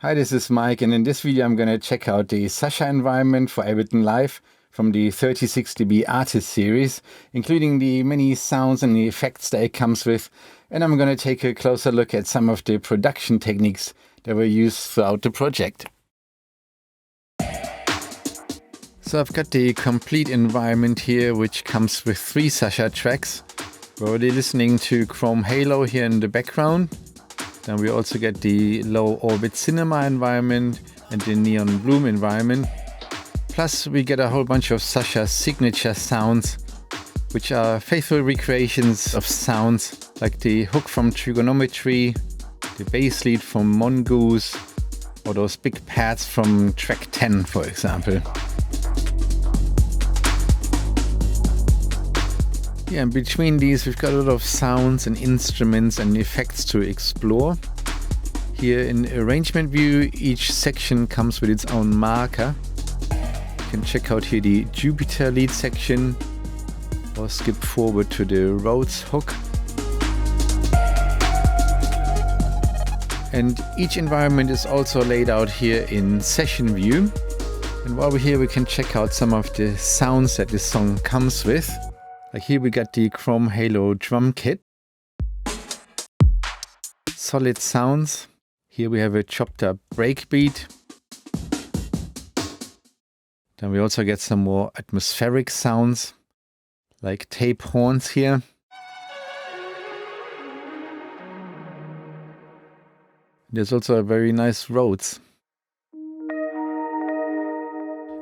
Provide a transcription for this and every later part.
Hi, this is Mike, and in this video I'm going to check out the Sasha environment for Ableton Live from the 36dB Artist series, including the many sounds and the effects that it comes with, and I'm going to take a closer look at some of the production techniques that were used throughout the project. So I've got the complete environment here, which comes with 3 Sasha tracks. We're already listening to Chrome Halo here in the background. Then we also get the low orbit cinema environment and the neon bloom environment. Plus we get a whole bunch of Sasha signature sounds, which are faithful recreations of sounds like the hook from Trigonometry, the bass lead from Mongoose, or those big pads from track 10, for example. Yeah, and between these we've got a lot of sounds and instruments and effects to explore. Here in arrangement view, each section comes with its own marker. You can check out here the Jupiter lead section or skip forward to the Rhodes hook. And each environment is also laid out here in session view. And while we're here, we can check out some of the sounds that this song comes with. Like here we got the Chrome Halo drum kit. Solid sounds. Here we have a chopped up breakbeat. Then we also get some more atmospheric sounds, like tape horns here. There's also a very nice Rhodes.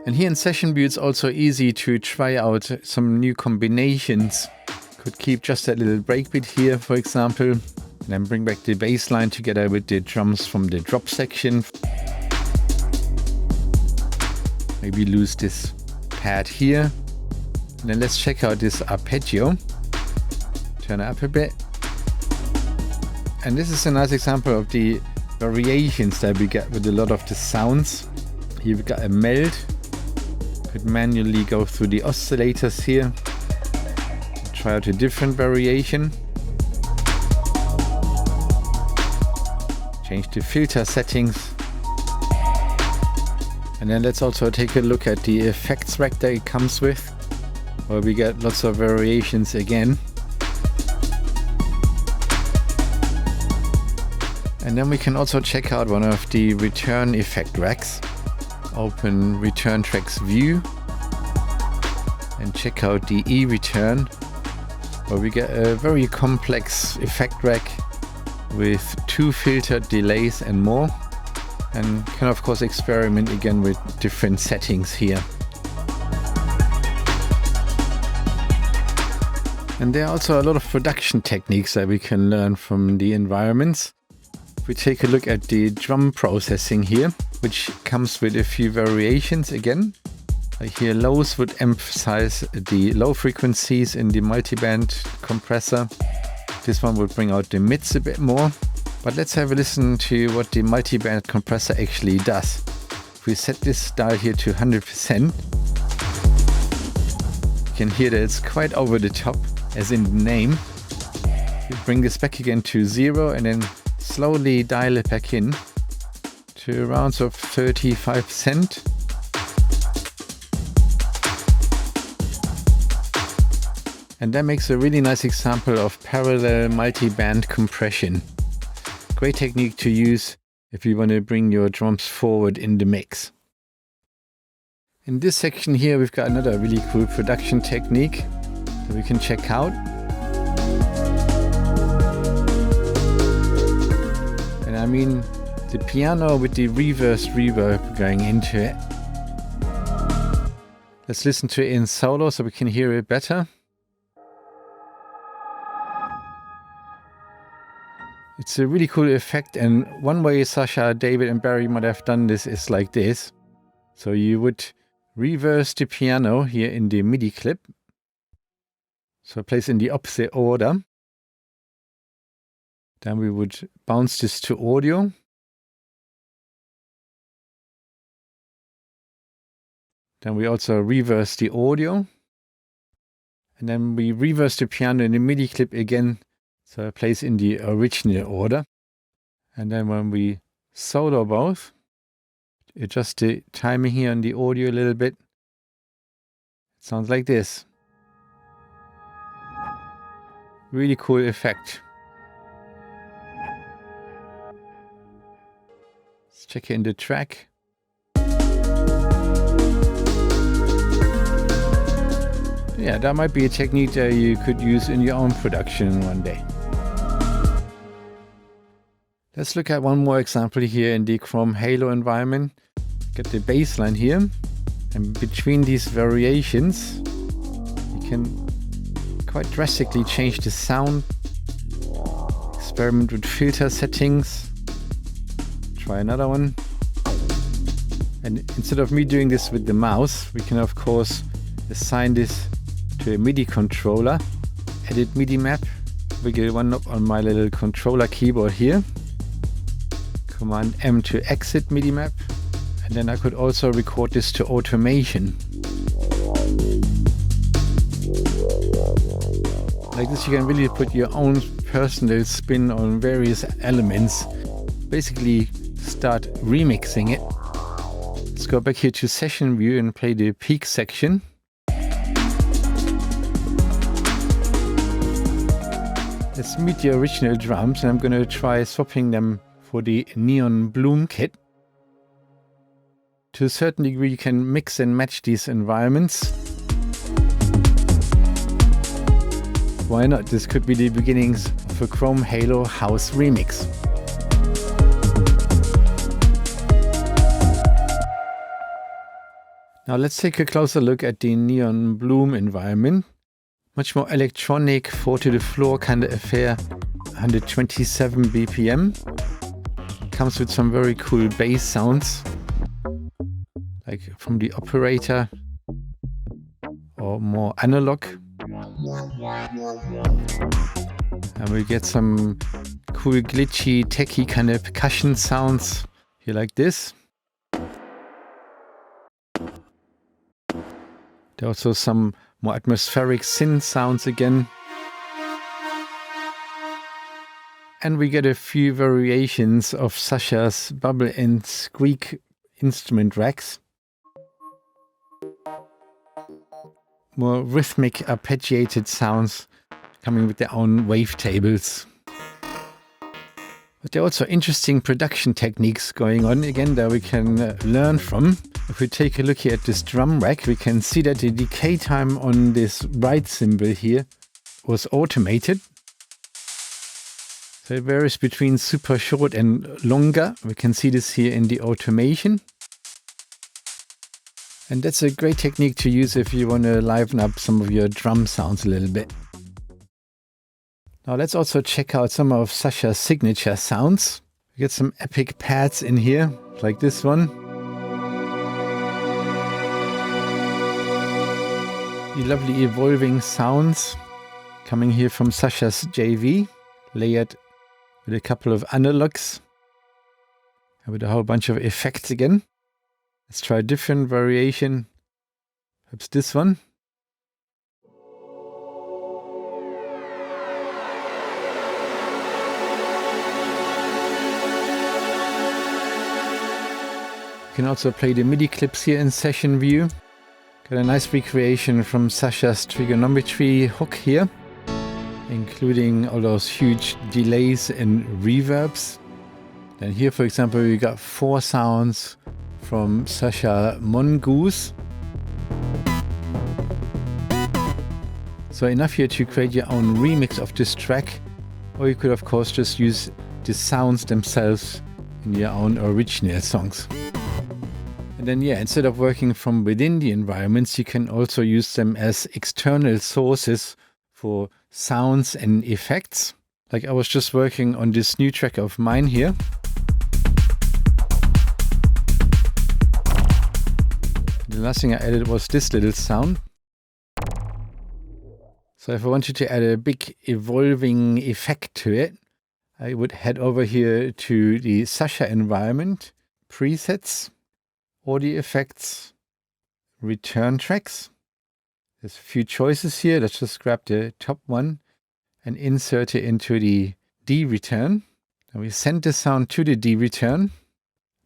And here in session view, it's also easy to try out some new combinations. Could keep just that little breakbeat here, for example, and then bring back the bass line together with the drums from the drop section. Maybe lose this pad here. And then let's check out this arpeggio. Turn it up a bit. And this is a nice example of the variations that we get with a lot of the sounds. Here we've got a meld. Could manually go through the oscillators here. Try out a different variation. Change the filter settings. And then let's also take a look at the effects rack that it comes with, where we get lots of variations again. And then we can also check out one of the return effect racks. Open return tracks view and check out the E-return, where we get a very complex effect rack with 2 filtered delays and more, and can of course experiment again with different settings here. And there are also a lot of production techniques that we can learn from the environments. If we take a look at the drum processing here, which comes with a few variations again. Like here lows would emphasize the low frequencies in the multiband compressor. This one would bring out the mids a bit more. But let's have a listen to what the multiband compressor actually does. If we set this dial here to 100%, you can hear that it's quite over the top, as in the name. We bring this back again to 0 and then slowly dial it back in to around 35%. And that makes a really nice example of parallel multi-band compression. Great technique to use if you want to bring your drums forward in the mix. In this section here, we've got another really cool production technique that we can check out. And I mean, the piano with the reverse reverb going into it. Let's listen to it in solo so we can hear it better. It's a really cool effect, and one way Sasha, David and Barry might have done this is like this. So you would reverse the piano here in the MIDI clip. So place in the opposite order. Then we would bounce this to audio. Then we also reverse the audio. And then we reverse the piano in the MIDI clip again. So I place in the original order. And then when we solo both. Adjust the timing here on the audio a little bit. It sounds like this. Really cool effect. Let's check in the track. Yeah, that might be a technique that you could use in your own production one day. Let's look at one more example here in the Chrome Halo environment. Get the bass line here, and between these variations you can quite drastically change the sound. Experiment with filter settings. Try another one. And instead of me doing this with the mouse, we can of course assign this to a MIDI controller. Edit MIDI map. Wiggle one up on my little controller keyboard here. Command M to exit MIDI map. And then I could also record this to automation. Like this, you can really put your own personal spin on various elements. Basically start remixing it. Let's go back here to session view and play the peak section. Let's meet the original drums, and I'm going to try swapping them for the Neon Bloom kit. To a certain degree you can mix and match these environments. Why not? This could be the beginnings of a Chrome Halo house remix. Now let's take a closer look at the Neon Bloom environment. Much more electronic, 4 to the floor kind of affair, 127 BPM. Comes with some very cool bass sounds, like from the operator or more analog. And we get some cool glitchy, techy kind of percussion sounds here like this. There are also some more atmospheric synth sounds again. And we get a few variations of Sasha's bubble and squeak instrument racks. More rhythmic, arpeggiated sounds coming with their own wavetables. But there are also interesting production techniques going on again that we can learn from. If we take a look here at this drum rack, we can see that the decay time on this write symbol here was automated. So it varies between super short and longer. We can see this here in the automation. And that's a great technique to use if you want to liven up some of your drum sounds a little bit. Now let's also check out some of Sasha's signature sounds. We get some epic pads in here, like this one. The lovely evolving sounds coming here from Sasha's JV, layered with a couple of analogs and with a whole bunch of effects again. Let's try a different variation. Perhaps this one. You can also play the MIDI clips here in session view. Got a nice recreation from Sasha's trigonometry hook here, including all those huge delays and reverbs. Then here, for example, we got 4 sounds from Sasha Mongoose. So enough here to create your own remix of this track, or you could of course just use the sounds themselves in your own original songs. And then instead of working from within the environments, you can also use them as external sources for sounds and effects. Like I was just working on this new track of mine here. The last thing I added was this little sound. So if I wanted to add a big evolving effect to it, I would head over here to the Sasha environment, presets, audio effects, return tracks. There's a few choices here. Let's just grab the top one and insert it into the D return. And we send the sound to the D return.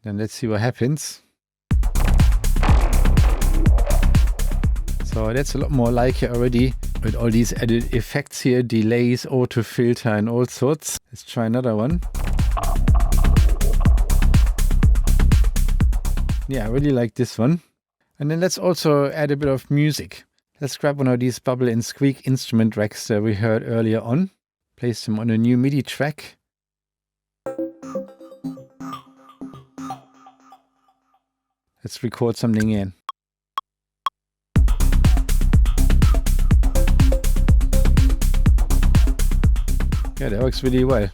Then let's see what happens. So that's a lot more like it already with all these added effects here, delays, auto filter and all sorts. Let's try another one. Yeah, I really like this one. And then let's also add a bit of music. Let's grab one of these bubble and squeak instrument racks that we heard earlier on. Place them on a new MIDI track. Let's record something in. Yeah, that works really well.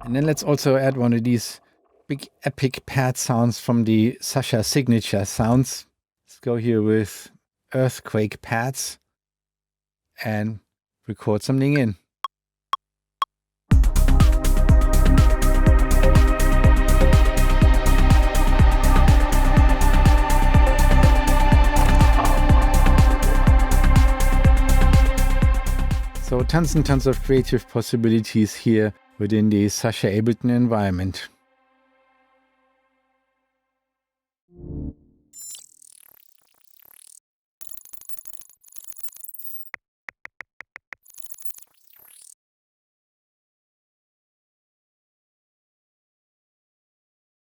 And then let's also add one of these big epic pad sounds from the Sasha signature sounds. Let's go here with earthquake pads and record something in. So tons and tons of creative possibilities here within the Sasha Ableton environment.